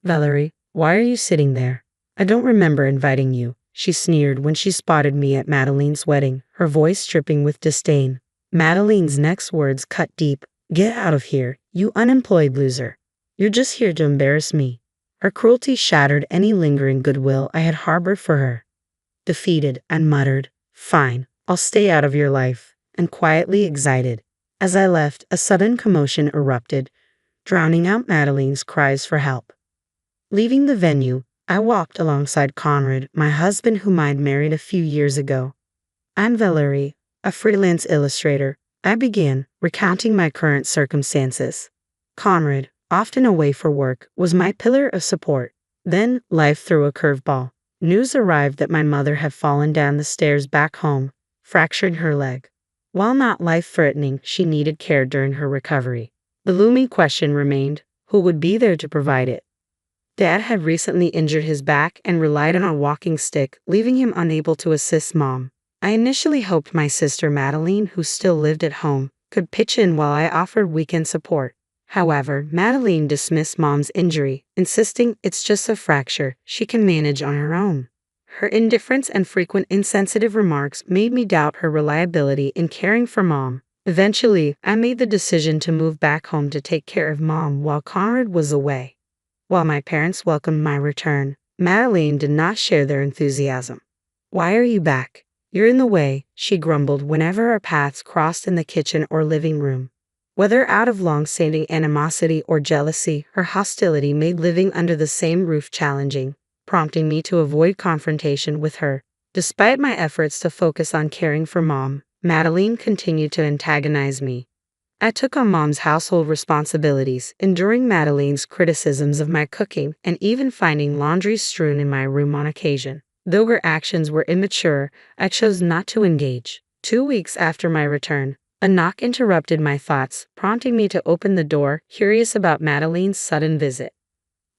Valerie, why are you sitting there? I don't remember inviting you, she sneered when she spotted me at Madeline's wedding, her voice dripping with disdain. Madeline's next words cut deep. Get out of here, you unemployed loser. You're just here to embarrass me. Her cruelty shattered any lingering goodwill I had harbored for her. Defeated, I muttered, "Fine, I'll stay out of your life," and quietly exited. As I left, a sudden commotion erupted, drowning out Madeline's cries for help. Leaving the venue, I walked alongside Conrad, my husband whom I'd married a few years ago. "I'm Valerie, a freelance illustrator," I began, recounting my current circumstances. Conrad, often away for work, was my pillar of support. Then, life threw a curveball. News arrived that my mother had fallen down the stairs back home, fracturing her leg. While not life-threatening, she needed care during her recovery. The looming question remained, who would be there to provide it? Dad had recently injured his back and relied on a walking stick, leaving him unable to assist Mom. I initially hoped my sister Madeline, who still lived at home, could pitch in while I offered weekend support. However, Madeline dismissed Mom's injury, insisting it's just a fracture she can manage on her own. Her indifference and frequent insensitive remarks made me doubt her reliability in caring for Mom. Eventually, I made the decision to move back home to take care of Mom while Conrad was away. While my parents welcomed my return, Madeline did not share their enthusiasm. "Why are you back? You're in the way," she grumbled whenever our paths crossed in the kitchen or living room. Whether out of long-standing animosity or jealousy, her hostility made living under the same roof challenging, prompting me to avoid confrontation with her. Despite my efforts to focus on caring for Mom, Madeline continued to antagonize me. I took on Mom's household responsibilities, enduring Madeline's criticisms of my cooking and even finding laundry strewn in my room on occasion. Though her actions were immature, I chose not to engage. 2 weeks after my return, a knock interrupted my thoughts, prompting me to open the door, curious about Madeline's sudden visit.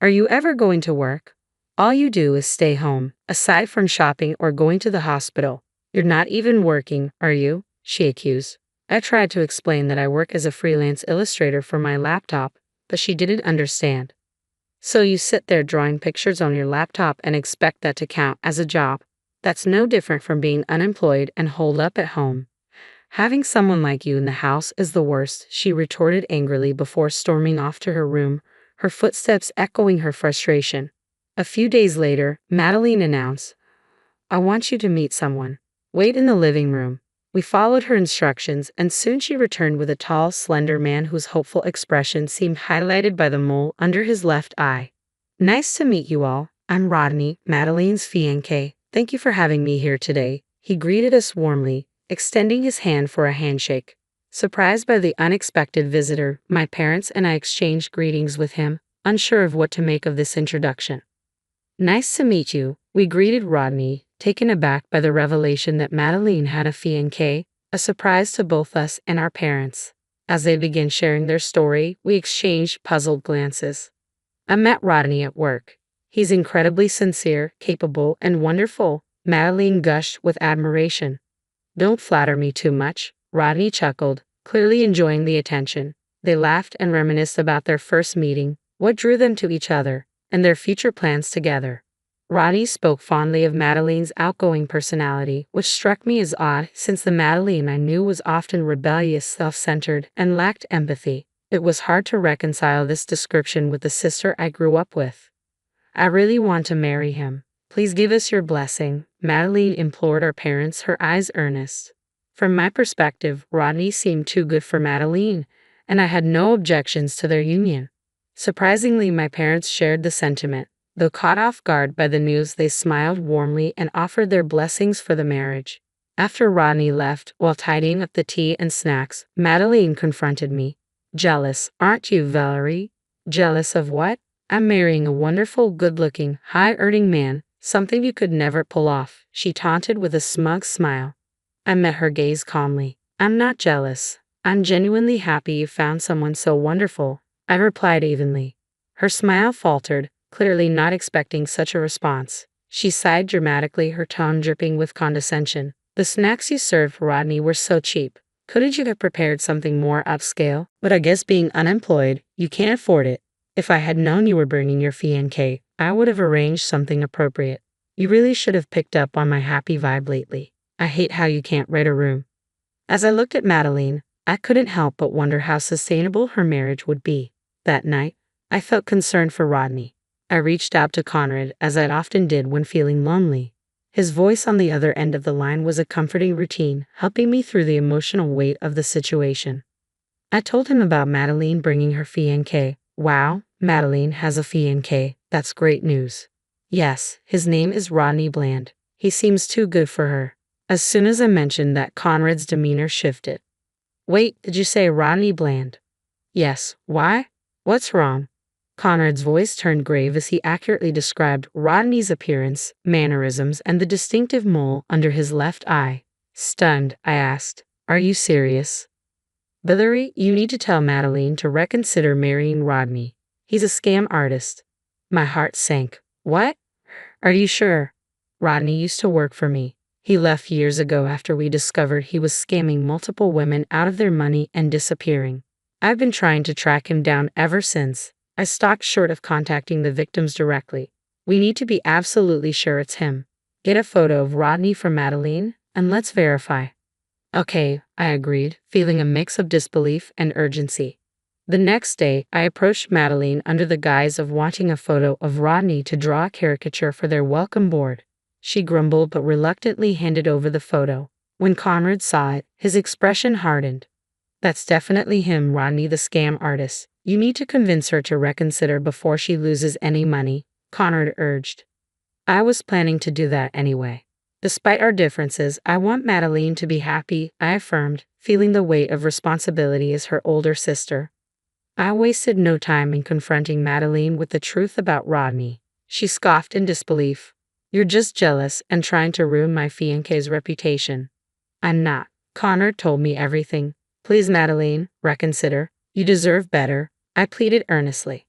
"Are you ever going to work? All you do is stay home, aside from shopping or going to the hospital. You're not even working, are you?" she accused. I tried to explain that I work as a freelance illustrator for my laptop, but she didn't understand. "So you sit there drawing pictures on your laptop and expect that to count as a job? That's no different from being unemployed and holed up at home. Having someone like you in the house is the worst," she retorted angrily before storming off to her room, her footsteps echoing her frustration. A few days later, Madeline announced, "I want you to meet someone. Wait in the living room." We followed her instructions, and soon she returned with a tall, slender man whose hopeful expression seemed highlighted by the mole under his left eye. "Nice to meet you all. I'm Rodney, Madeline's fiance. Thank you for having me here today." He greeted us warmly, extending his hand for a handshake. Surprised by the unexpected visitor, my parents and I exchanged greetings with him, unsure of what to make of this introduction. "Nice to meet you," we greeted Rodney, taken aback by the revelation that Madeline had a fiancé, a surprise to both us and our parents. As they began sharing their story, we exchanged puzzled glances. "I met Rodney at work. He's incredibly sincere, capable, and wonderful," Madeline gushed with admiration. "Don't flatter me too much," Rodney chuckled, clearly enjoying the attention. They laughed and reminisced about their first meeting, what drew them to each other, and their future plans together. Rodney spoke fondly of Madeline's outgoing personality, which struck me as odd since the Madeline I knew was often rebellious, self-centered, and lacked empathy. It was hard to reconcile this description with the sister I grew up with. "I really want to marry him. Please give us your blessing," Madeline implored our parents, her eyes earnest. From my perspective, Rodney seemed too good for Madeline, and I had no objections to their union. Surprisingly, my parents shared the sentiment. Though caught off guard by the news, they smiled warmly and offered their blessings for the marriage. After Rodney left, while tidying up the tea and snacks, Madeline confronted me. "Jealous, aren't you, Valerie?" "Jealous of what?" "I'm marrying a wonderful, good-looking, high-earning man, something you could never pull off," she taunted with a smug smile. I met her gaze calmly. "I'm not jealous. I'm genuinely happy you found someone so wonderful," I replied evenly. Her smile faltered, clearly not expecting such a response. She sighed dramatically, her tone dripping with condescension. "The snacks you served Rodney were so cheap. Couldn't you have prepared something more upscale? But I guess being unemployed, you can't afford it." If I had known you were bringing your fiancé, I would have arranged something appropriate. You really should have picked up on my happy vibe lately. I hate how you can't read a room. As I looked at Madeline, I couldn't help but wonder how sustainable her marriage would be. That night, I felt concerned for Rodney. I reached out to Conrad as I often did when feeling lonely. His voice on the other end of the line was a comforting routine, helping me through the emotional weight of the situation. I told him about Madeline bringing her fiancé. Wow, Madeline has a fiancé. That's great news. Yes, his name is Rodney Bland. He seems too good for her. As soon as I mentioned that, Conrad's demeanor shifted. Wait, did you say Rodney Bland? Yes, why? What's wrong? Conrad's voice turned grave as he accurately described Rodney's appearance, mannerisms, and the distinctive mole under his left eye. Stunned, I asked, "Are you serious?" "Valerie, you need to tell Madeline to reconsider marrying Rodney. He's a scam artist." My heart sank. What? Are you sure? Rodney used to work for me. He left years ago after we discovered he was scamming multiple women out of their money and disappearing. I've been trying to track him down ever since. I stopped short of contacting the victims directly. We need to be absolutely sure it's him. Get a photo of Rodney from Madeline, and let's verify. Okay, I agreed, feeling a mix of disbelief and urgency. The next day, I approached Madeline under the guise of wanting a photo of Rodney to draw a caricature for their welcome board. She grumbled but reluctantly handed over the photo. When Conrad saw it, his expression hardened. That's definitely him, Rodney the scam artist. You need to convince her to reconsider before she loses any money, Conrad urged. I was planning to do that anyway. Despite our differences, I want Madeline to be happy, I affirmed, feeling the weight of responsibility as her older sister. I wasted no time in confronting Madeline with the truth about Rodney. She scoffed in disbelief. You're just jealous and trying to ruin my fiancé's reputation. I'm not. Conrad told me everything. Please, Madeline, reconsider. You deserve better, I pleaded earnestly.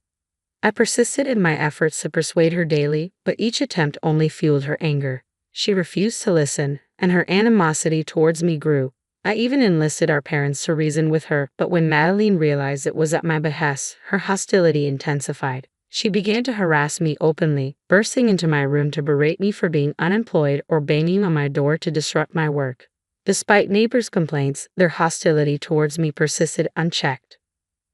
I persisted in my efforts to persuade her daily, but each attempt only fueled her anger. She refused to listen, and her animosity towards me grew. I even enlisted our parents to reason with her, but when Madeline realized it was at my behest, her hostility intensified. She began to harass me openly, bursting into my room to berate me for being unemployed or banging on my door to disrupt my work. Despite neighbors' complaints, their hostility towards me persisted unchecked.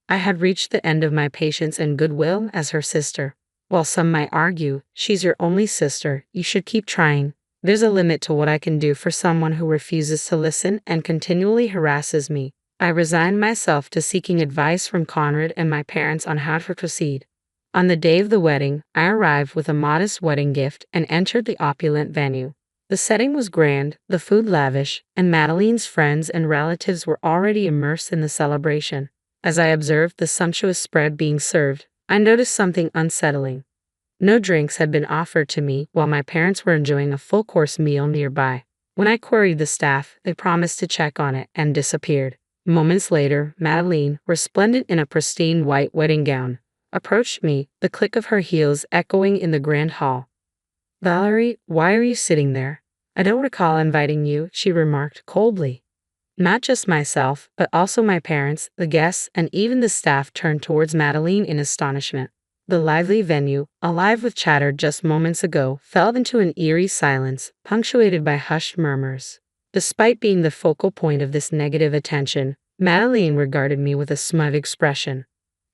I had reached the end of my patience and goodwill as her sister. While some might argue, she's your only sister, you should keep trying. There's a limit to what I can do for someone who refuses to listen and continually harasses me. I resigned myself to seeking advice from Conrad and my parents on how to proceed. On the day of the wedding, I arrived with a modest wedding gift and entered the opulent venue. The setting was grand, the food lavish, and Madeline's friends and relatives were already immersed in the celebration. As I observed the sumptuous spread being served, I noticed something unsettling. No drinks had been offered to me while my parents were enjoying a full-course meal nearby. When I queried the staff, they promised to check on it and disappeared. Moments later, Madeline, resplendent in a pristine white wedding gown, approached me, the click of her heels echoing in the grand hall. Valerie, why are you sitting there? I don't recall inviting you, she remarked coldly. Not just myself, but also my parents, the guests, and even the staff turned towards Madeline in astonishment. The lively venue, alive with chatter just moments ago, fell into an eerie silence, punctuated by hushed murmurs. Despite being the focal point of this negative attention, Madeline regarded me with a smug expression.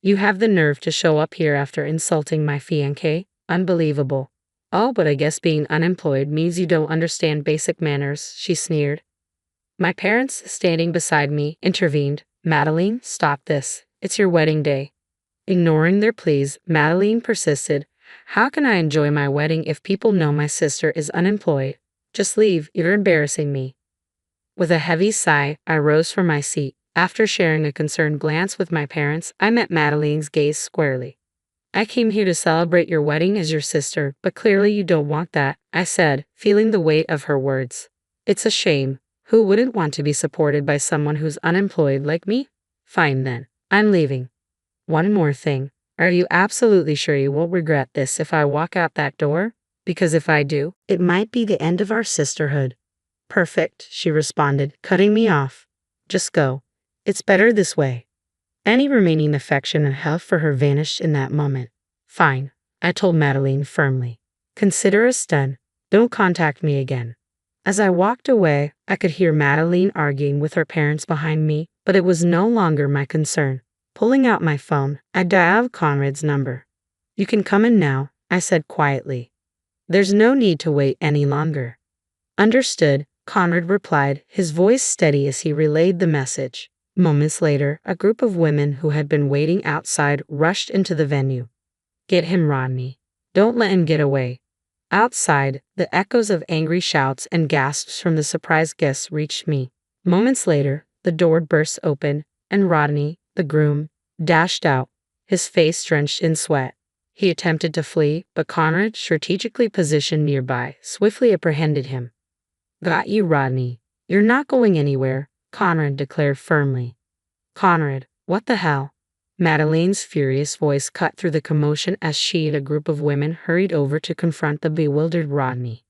You have the nerve to show up here after insulting my fiancé? Unbelievable. Oh, but I guess being unemployed means you don't understand basic manners, she sneered. My parents, standing beside me, intervened. Madeline, stop this. It's your wedding day. Ignoring their pleas, Madeline persisted. How can I enjoy my wedding if people know my sister is unemployed? Just leave, you're embarrassing me. With a heavy sigh, I rose from my seat. After sharing a concerned glance with my parents, I met Madeline's gaze squarely. I came here to celebrate your wedding as your sister, but clearly you don't want that, I said, feeling the weight of her words. It's a shame. Who wouldn't want to be supported by someone who's unemployed like me? Fine then, I'm leaving. One more thing. Are you absolutely sure you won't regret this if I walk out that door? Because if I do, it might be the end of our sisterhood. Perfect, she responded, cutting me off. Just go. It's better this way. Any remaining affection and love for her vanished in that moment. Fine, I told Madeline firmly. Consider us done. Don't contact me again. As I walked away, I could hear Madeline arguing with her parents behind me, but it was no longer my concern. Pulling out my phone, I dialed Conrad's number. You can come in now, I said quietly. There's no need to wait any longer. Understood, Conrad replied, his voice steady as he relayed the message. Moments later, a group of women who had been waiting outside rushed into the venue. Get him, Rodney. Don't let him get away. Outside, the echoes of angry shouts and gasps from the surprised guests reached me. Moments later, the door burst open, and Rodney, the groom, dashed out, his face drenched in sweat. He attempted to flee, but Conrad, strategically positioned nearby, swiftly apprehended him. Got you, Rodney. You're not going anywhere, Conrad declared firmly. Conrad, what the hell? Madeline's furious voice cut through the commotion as she and a group of women hurried over to confront the bewildered Rodney.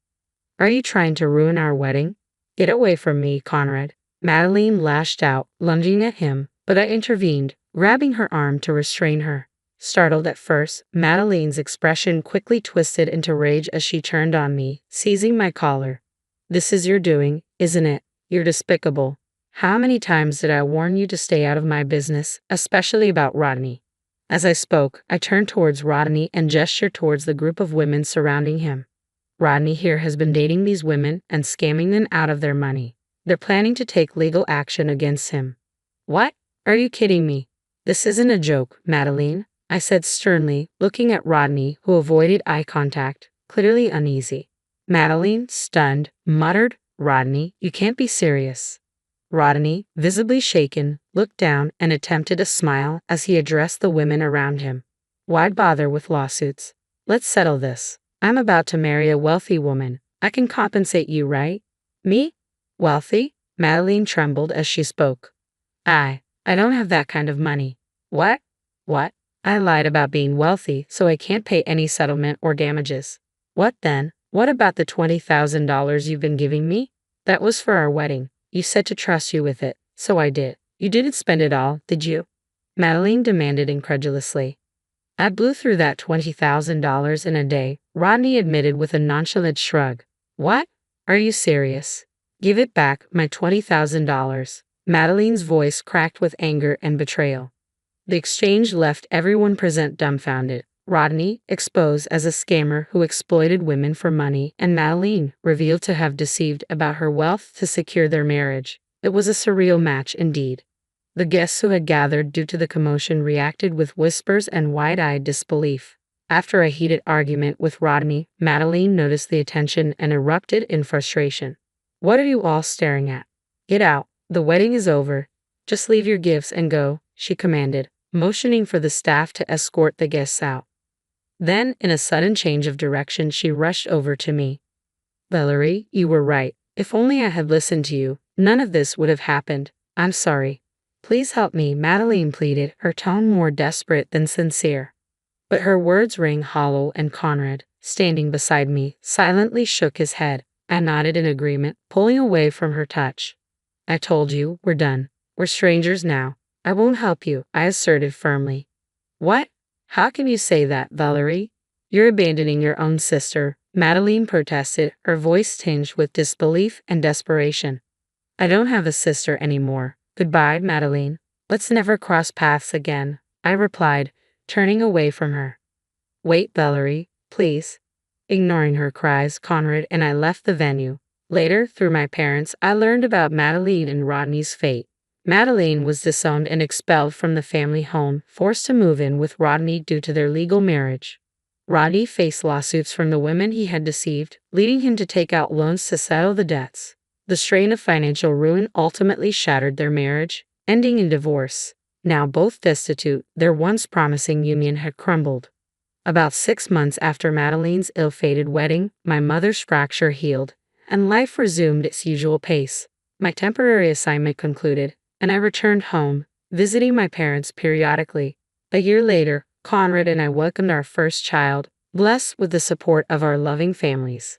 Are you trying to ruin our wedding? Get away from me, Conrad. Madeline lashed out, lunging at him, but I intervened, grabbing her arm to restrain her. Startled at first, Madeline's expression quickly twisted into rage as she turned on me, seizing my collar. This is your doing, isn't it? You're despicable. How many times did I warn you to stay out of my business, especially about Rodney? As I spoke, I turned towards Rodney and gestured towards the group of women surrounding him. Rodney here has been dating these women and scamming them out of their money. They're planning to take legal action against him. What? Are you kidding me? This isn't a joke, Madeline, I said sternly, looking at Rodney, who avoided eye contact, clearly uneasy. Madeline, stunned, muttered, Rodney, you can't be serious. Rodney, visibly shaken, looked down and attempted a smile as he addressed the women around him. Why bother with lawsuits? Let's settle this. I'm about to marry a wealthy woman. I can compensate you, right? Me? Wealthy? Madeline trembled as she spoke. I don't have that kind of money. What? What? I lied about being wealthy, so I can't pay any settlement or damages. What then? What about the $20,000 you've been giving me? That was for our wedding. You said to trust you with it, so I did. You didn't spend it all, did you? Madeline demanded incredulously. I blew through that $20,000 in a day, Rodney admitted with a nonchalant shrug. What? Are you serious? Give it back, my $20,000. Madeline's voice cracked with anger and betrayal. The exchange left everyone present dumbfounded. Rodney, exposed as a scammer who exploited women for money, and Madeline, revealed to have deceived about her wealth to secure their marriage. It was a surreal match indeed. The guests who had gathered due to the commotion reacted with whispers and wide-eyed disbelief. After a heated argument with Rodney, Madeline noticed the attention and erupted in frustration. What are you all staring at? Get out. The wedding is over. Just leave your gifts and go, she commanded, motioning for the staff to escort the guests out. Then, in a sudden change of direction, she rushed over to me. Valerie, you were right. If only I had listened to you, none of this would have happened. I'm sorry. Please help me, Madeline pleaded, her tone more desperate than sincere. But her words rang hollow, and Conrad, standing beside me, silently shook his head. I nodded in agreement, pulling away from her touch. I told you, we're done. We're strangers now. I won't help you, I asserted firmly. What? How can you say that, Valerie? You're abandoning your own sister, Madeline protested, her voice tinged with disbelief and desperation. I don't have a sister anymore. Goodbye, Madeline. Let's never cross paths again, I replied, turning away from her. Wait, Valerie, please. Ignoring her cries, Conrad and I left the venue. Later, through my parents, I learned about Madeline and Rodney's fate. Madeline was disowned and expelled from the family home, forced to move in with Rodney due to their legal marriage. Rodney faced lawsuits from the women he had deceived, leading him to take out loans to settle the debts. The strain of financial ruin ultimately shattered their marriage, ending in divorce. Now both destitute, their once promising union had crumbled. About 6 months after Madeline's ill-fated wedding, my mother's fracture healed, and life resumed its usual pace. My temporary assignment concluded, and I returned home, visiting my parents periodically. A year later, Conrad and I welcomed our first child, blessed with the support of our loving families.